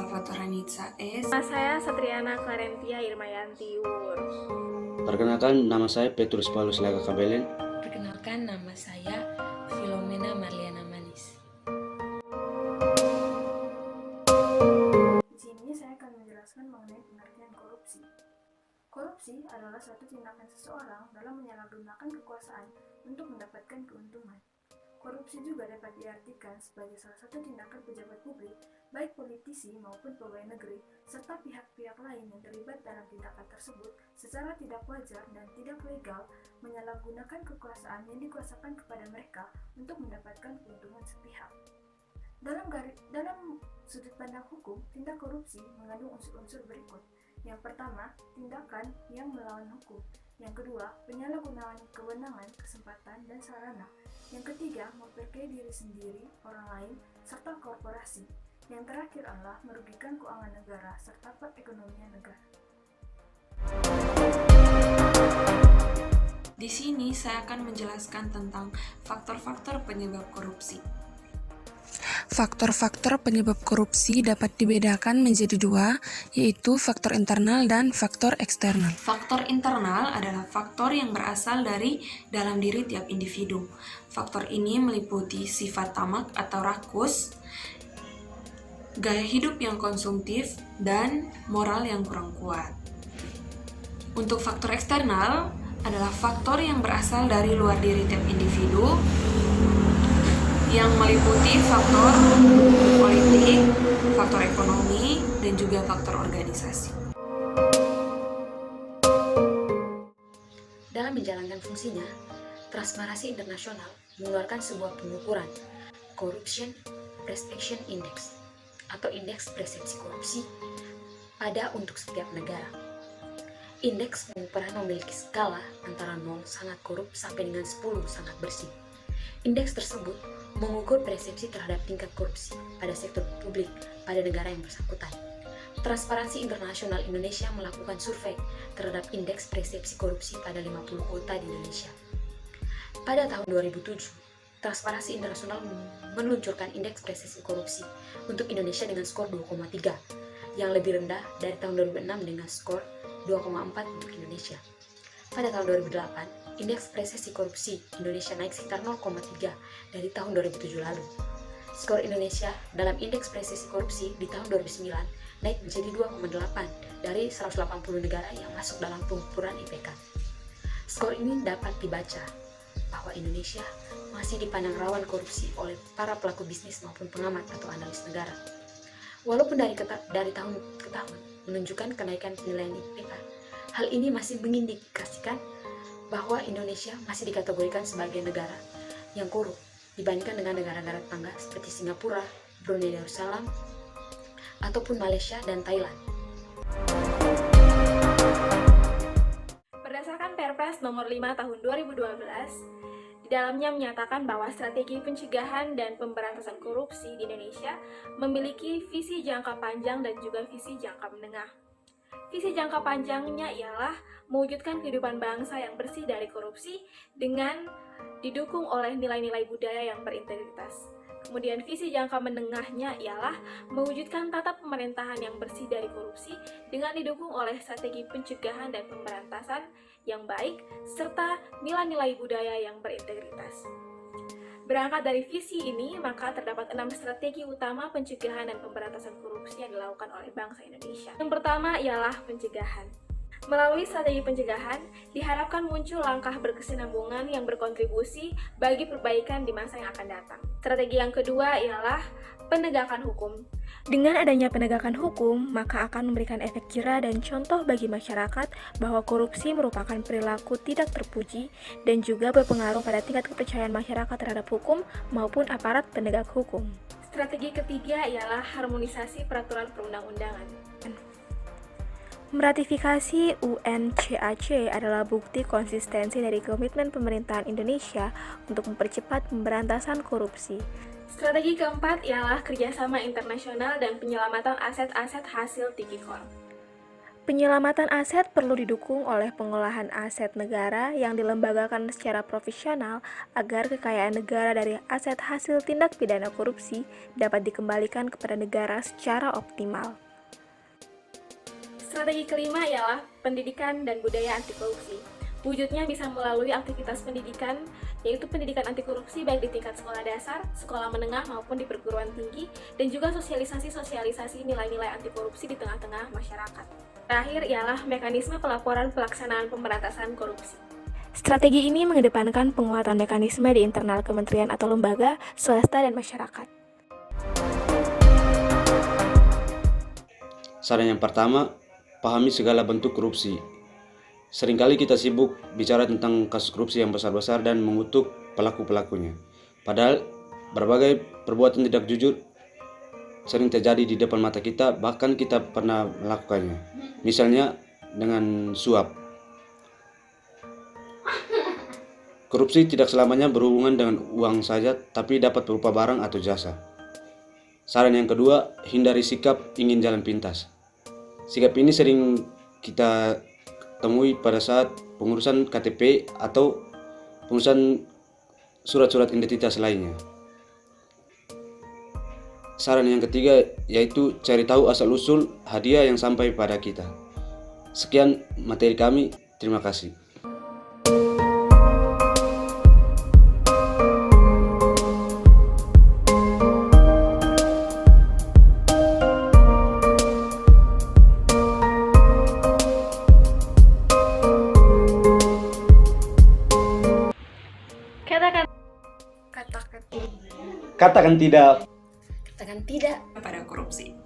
Salvatore Nitsa S. Nama saya Satriana Clarentia Irmayanti Wur. Perkenalkan, nama saya Petrus Paulus Laga Kabelen. Perkenalkan, nama saya Filomena Marliana Manis. Di sini saya akan menjelaskan mengenai pengertian korupsi. Korupsi adalah suatu tindakan seseorang dalam menyalahgunakan kekuasaan untuk mendapatkan keuntungan. Korupsi juga dapat diartikan sebagai salah satu tindakan pejabat publik, baik politisi maupun pegawai negeri, serta pihak-pihak lain yang terlibat dalam tindakan tersebut secara tidak wajar dan tidak legal, menyalahgunakan kekuasaan yang dikuasakan kepada mereka untuk mendapatkan keuntungan sepihak. Dalam sudut pandang hukum, tindak korupsi mengandung unsur-unsur berikut. Yang pertama, tindakan yang melawan hukum. Yang kedua, penyalahgunaan kewenangan, kesempatan, dan sarana. Yang ketiga, memperkaya diri sendiri, orang lain, serta korporasi. Yang terakhir adalah merugikan keuangan negara serta perekonomian negara. Di sini saya akan menjelaskan tentang faktor-faktor penyebab korupsi. Faktor-faktor penyebab korupsi dapat dibedakan menjadi dua, yaitu faktor internal dan faktor eksternal. Faktor internal adalah faktor yang berasal dari dalam diri tiap individu. Faktor ini meliputi sifat tamak atau rakus, gaya hidup yang konsumtif, dan moral yang kurang kuat. Untuk faktor eksternal adalah faktor yang berasal dari luar diri tiap individu, yang meliputi faktor politik, faktor ekonomi, dan juga faktor organisasi. Dalam menjalankan fungsinya, Transparansi Internasional mengeluarkan sebuah pengukuran Corruption Perception Index atau Indeks Persepsi Korupsi pada untuk setiap negara. Indeks pengukuran memiliki skala antara 0 sangat korup sampai dengan 10 sangat bersih. Indeks tersebut mengukur persepsi terhadap tingkat korupsi pada sektor publik pada negara yang bersangkutan. Transparansi Internasional Indonesia melakukan survei terhadap indeks persepsi korupsi pada 50 kota di Indonesia. Pada tahun 2007, Transparansi Internasional meluncurkan indeks persepsi korupsi untuk Indonesia dengan skor 2,3, yang lebih rendah dari tahun 2006 dengan skor 2,4 untuk Indonesia. Pada tahun 2008, indeks persepsi korupsi Indonesia naik sekitar 0,3 dari tahun 2007 lalu. Skor Indonesia dalam indeks persepsi korupsi di tahun 2009 naik menjadi 2,8 dari 180 negara yang masuk dalam pengukuran IPK. Skor ini dapat dibaca bahwa Indonesia masih dipandang rawan korupsi oleh para pelaku bisnis maupun pengamat atau analis negara. Walaupun dari tahun ke tahun menunjukkan kenaikan penilaian IPK, hal ini masih mengindikasikan bahwa Indonesia masih dikategorikan sebagai negara yang korup dibandingkan dengan negara-negara tetangga seperti Singapura, Brunei Darussalam, ataupun Malaysia dan Thailand. Berdasarkan Perpres nomor 5 tahun 2012, di dalamnya menyatakan bahwa strategi pencegahan dan pemberantasan korupsi di Indonesia memiliki visi jangka panjang dan juga visi jangka menengah. Visi jangka panjangnya ialah mewujudkan kehidupan bangsa yang bersih dari korupsi dengan didukung oleh nilai-nilai budaya yang berintegritas. Kemudian visi jangka menengahnya ialah mewujudkan tata pemerintahan yang bersih dari korupsi dengan didukung oleh strategi pencegahan dan pemberantasan yang baik serta nilai-nilai budaya yang berintegritas. Berangkat dari visi ini, maka terdapat 6 strategi utama pencegahan dan pemberantasan korupsi yang dilakukan oleh bangsa Indonesia. Yang pertama ialah pencegahan. Melalui strategi pencegahan, diharapkan muncul langkah berkesinambungan yang berkontribusi bagi perbaikan di masa yang akan datang. Strategi yang kedua ialah penegakan hukum. Dengan adanya penegakan hukum, maka akan memberikan efek jera dan contoh bagi masyarakat bahwa korupsi merupakan perilaku tidak terpuji dan juga berpengaruh pada tingkat kepercayaan masyarakat terhadap hukum maupun aparat penegak hukum. Strategi ketiga ialah harmonisasi peraturan perundang-undangan. Meratifikasi UNCAC adalah bukti konsistensi dari komitmen pemerintahan Indonesia untuk mempercepat pemberantasan korupsi. Strategi keempat ialah kerjasama internasional dan penyelamatan aset-aset hasil Tipikor. Penyelamatan aset perlu didukung oleh pengolahan aset negara yang dilembagakan secara profesional agar kekayaan negara dari aset hasil tindak pidana korupsi dapat dikembalikan kepada negara secara optimal. Strategi kelima ialah pendidikan dan budaya anti korupsi. Wujudnya bisa melalui aktivitas pendidikan, yaitu pendidikan anti korupsi baik di tingkat sekolah dasar, sekolah menengah maupun di perguruan tinggi, dan juga sosialisasi nilai-nilai anti korupsi di tengah-tengah masyarakat. Terakhir ialah mekanisme pelaporan pelaksanaan pemberantasan korupsi. Strategi ini mengedepankan penguatan mekanisme di internal kementerian atau lembaga, swasta, dan masyarakat. Saran yang pertama, pahami segala bentuk korupsi. Seringkali kita sibuk bicara tentang kasus korupsi yang besar-besar dan mengutuk pelaku-pelakunya. Padahal berbagai perbuatan tidak jujur sering terjadi di depan mata kita, bahkan kita pernah melakukannya. Misalnya dengan suap. Korupsi tidak selamanya berhubungan dengan uang saja, tapi dapat berupa barang atau jasa. Saran yang kedua, hindari sikap ingin jalan pintas. Sikap ini sering kita temui pada saat pengurusan KTP atau pengurusan surat-surat identitas lainnya. Saran yang ketiga yaitu cari tahu asal-usul hadiah yang sampai pada kita. Sekian materi kami, terima kasih. Katakan Katakan tidak. Katakan tidak pada korupsi.